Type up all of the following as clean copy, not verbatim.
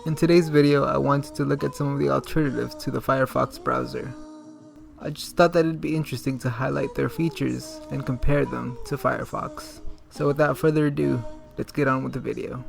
In today's video, I wanted to look at some of the alternatives to the Firefox browser. I just thought that it'd be interesting to highlight their features and compare them to Firefox. So without further ado, let's get on with the video.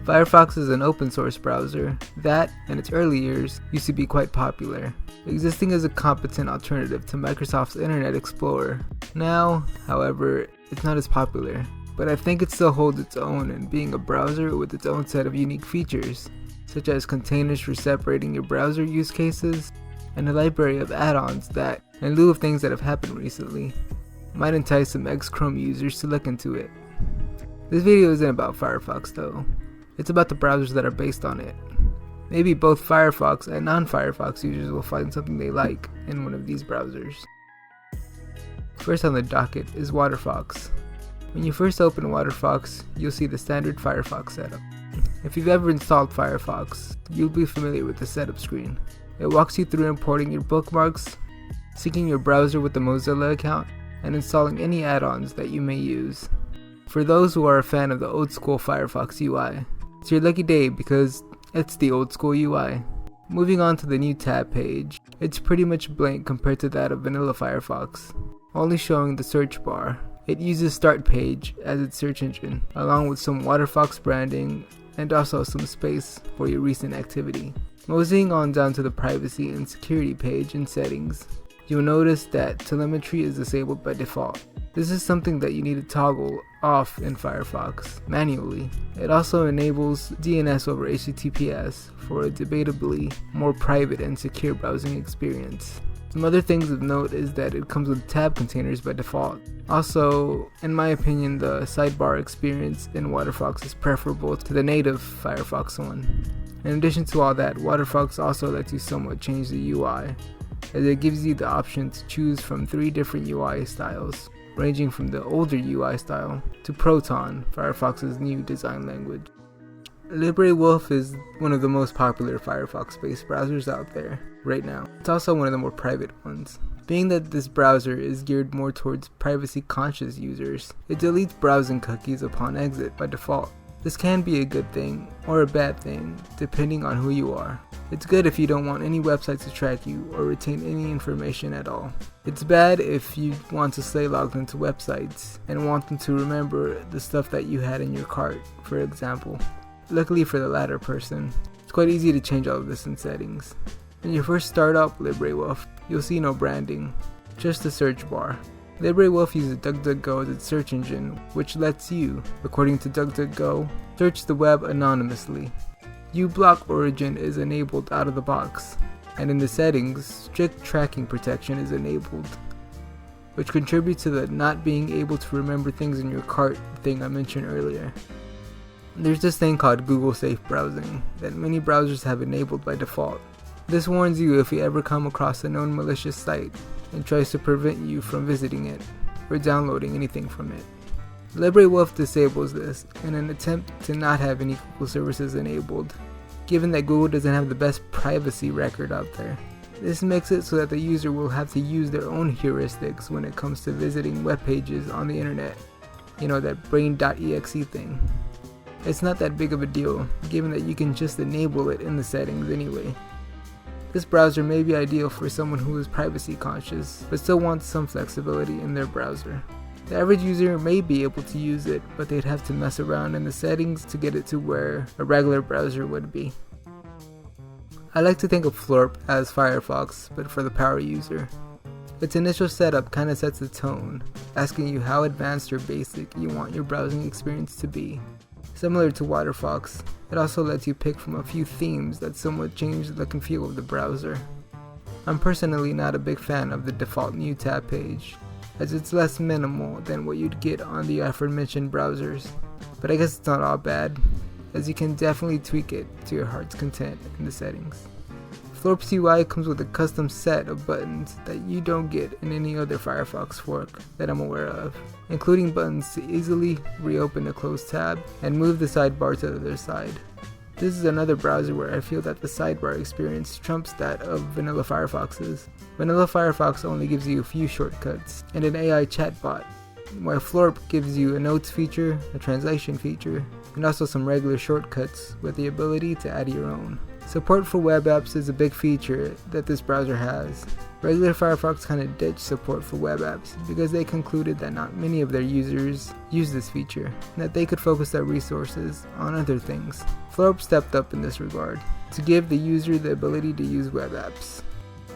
Firefox is an open source browser that, in its early years, used to be quite popular, existing as a competent alternative to Microsoft's Internet Explorer. Now, however, it's not as popular, but I think it still holds its own in being a browser with its own set of unique features, such as containers for separating your browser use cases, and a library of add-ons that, in lieu of things that have happened recently, might entice some ex-Chrome users to look into it. This video isn't about Firefox though. It's about the browsers that are based on it. Maybe both Firefox and non-Firefox users will find something they like in one of these browsers. First on the docket is Waterfox. When you first open Waterfox, you'll see the standard Firefox setup. If you've ever installed Firefox, you'll be familiar with the setup screen. It walks you through importing your bookmarks, syncing your browser with the Mozilla account, and installing any add-ons that you may use. For those who are a fan of the old school Firefox UI, it's your lucky day because it's the old school UI. Moving on to the new tab page, it's pretty much blank compared to that of vanilla Firefox, only showing the search bar. It uses Start Page as its search engine, along with some Waterfox branding and also some space for your recent activity. Moseying on down to the privacy and security page in settings, you'll notice that telemetry is disabled by default. This is something that you need to toggle off in Firefox manually. It also enables DNS over HTTPS for a debatably more private and secure browsing experience. Some other things of note is that it comes with tab containers by default. Also, in my opinion, the sidebar experience in Waterfox is preferable to the native Firefox one. In addition to all that, Waterfox also lets you somewhat change the UI, as it gives you the option to choose from 3 different UI styles, ranging from the older UI style to Proton, Firefox's new design language. LibreWolf is one of the most popular Firefox-based browsers out there right now. It's also one of the more private ones. Being that this browser is geared more towards privacy-conscious users, it deletes browsing cookies upon exit by default. This can be a good thing or a bad thing, depending on who you are. It's good if you don't want any websites to track you or retain any information at all. It's bad if you want to stay logged into websites and want them to remember the stuff that you had in your cart, for example. Luckily for the latter person, it's quite easy to change all of this in settings. When you first start up LibreWolf, you'll see no branding, just the search bar. LibreWolf uses DuckDuckGo as its search engine, which lets you, according to DuckDuckGo, search the web anonymously. uBlock origin is enabled out of the box, and in the settings, strict tracking protection is enabled, which contributes to the not being able to remember things in your cart thing I mentioned earlier. There's this thing called Google Safe Browsing that many browsers have enabled by default. This warns you if you ever come across a known malicious site and tries to prevent you from visiting it or downloading anything from it. LibreWolf disables this in an attempt to not have any Google services enabled, given that Google doesn't have the best privacy record out there. This makes it so that the user will have to use their own heuristics when it comes to visiting web pages on the internet. You know, that brain.exe thing. It's not that big of a deal, given that you can just enable it in the settings anyway. This browser may be ideal for someone who is privacy conscious, but still wants some flexibility in their browser. The average user may be able to use it, but they'd have to mess around in the settings to get it to where a regular browser would be. I like to think of Floorp as Firefox, but for the power user. Its initial setup kinda sets the tone, asking you how advanced or basic you want your browsing experience to be. Similar to Waterfox, it also lets you pick from a few themes that somewhat change the look and feel of the browser. I'm personally not a big fan of the default new tab page, as it's less minimal than what you'd get on the aforementioned browsers, but I guess it's not all bad, as you can definitely tweak it to your heart's content in the settings. Floorp's UI comes with a custom set of buttons that you don't get in any other Firefox fork that I'm aware of, including buttons to easily reopen a closed tab and move the sidebar to the other side. This is another browser where I feel that the sidebar experience trumps that of vanilla Firefox's. Vanilla Firefox only gives you a few shortcuts and an AI chatbot, while Floorp gives you a notes feature, a translation feature, and also some regular shortcuts with the ability to add your own. Support for web apps is a big feature that this browser has. Regular Firefox kind of ditched support for web apps because they concluded that not many of their users use this feature, and that they could focus their resources on other things. Floorp stepped up in this regard to give the user the ability to use web apps.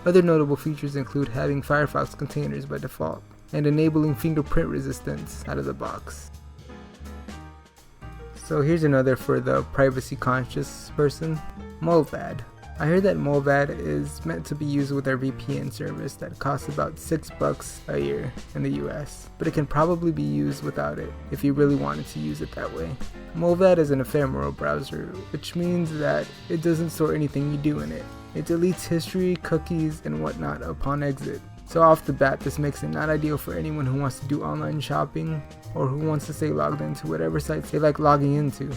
Other notable features include having Firefox containers by default, and enabling fingerprint resistance out of the box. So here's another for the privacy conscious person, Mullvad. I heard that Mullvad is meant to be used with our VPN service that costs about $6 a year in the US, but it can probably be used without it if you really wanted to use it that way. Mullvad is an ephemeral browser, which means that it doesn't store anything you do in it. It deletes history, cookies, and whatnot upon exit. So off the bat, this makes it not ideal for anyone who wants to do online shopping or who wants to stay logged into whatever sites they like logging into.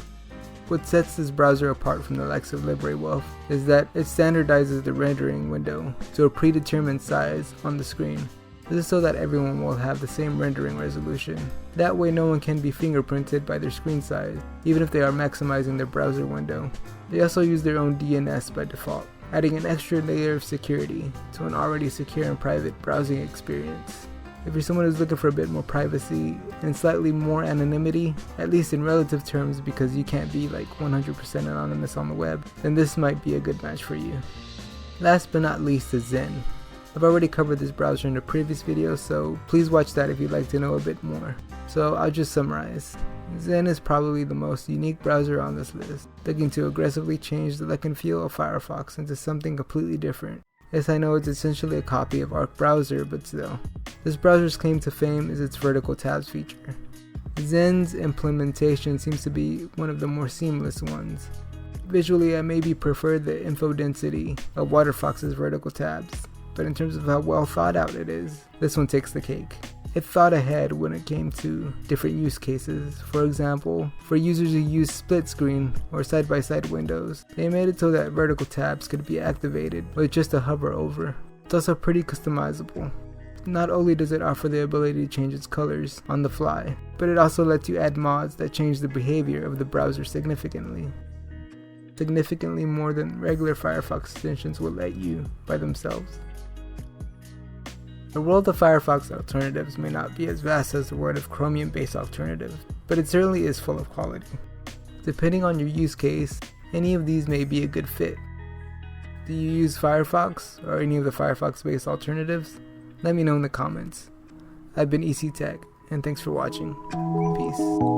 What sets this browser apart from the likes of LibreWolf is that it standardizes the rendering window to a predetermined size on the screen. This is so that everyone will have the same rendering resolution. That way no one can be fingerprinted by their screen size, even if they are maximizing their browser window. They also use their own DNS by default, adding an extra layer of security to an already secure and private browsing experience. If you're someone who's looking for a bit more privacy and slightly more anonymity, at least in relative terms because you can't be like 100% anonymous on the web, then this might be a good match for you. Last but not least is Zen. I've already covered this browser in a previous video, so please watch that if you'd like to know a bit more. So I'll just summarize. Zen is probably the most unique browser on this list, looking to aggressively change the look and feel of Firefox into something completely different. Yes, I know it's essentially a copy of Arc Browser, but still. This browser's claim to fame is its vertical tabs feature. Zen's implementation seems to be one of the more seamless ones. Visually, I maybe prefer the info density of Waterfox's vertical tabs, but in terms of how well thought out it is, this one takes the cake. It thought ahead when it came to different use cases. For example, for users who use split screen or side-by-side windows, they made it so that vertical tabs could be activated with just a hover over. It's also pretty customizable. Not only does it offer the ability to change its colors on the fly, but it also lets you add mods that change the behavior of the browser significantly. Significantly more than regular Firefox extensions will let you by themselves. The world of Firefox alternatives may not be as vast as the world of Chromium-based alternatives, but it certainly is full of quality. Depending on your use case, any of these may be a good fit. Do you use Firefox or any of the Firefox-based alternatives? Let me know in the comments. I've been EC Tech, and thanks for watching. Peace.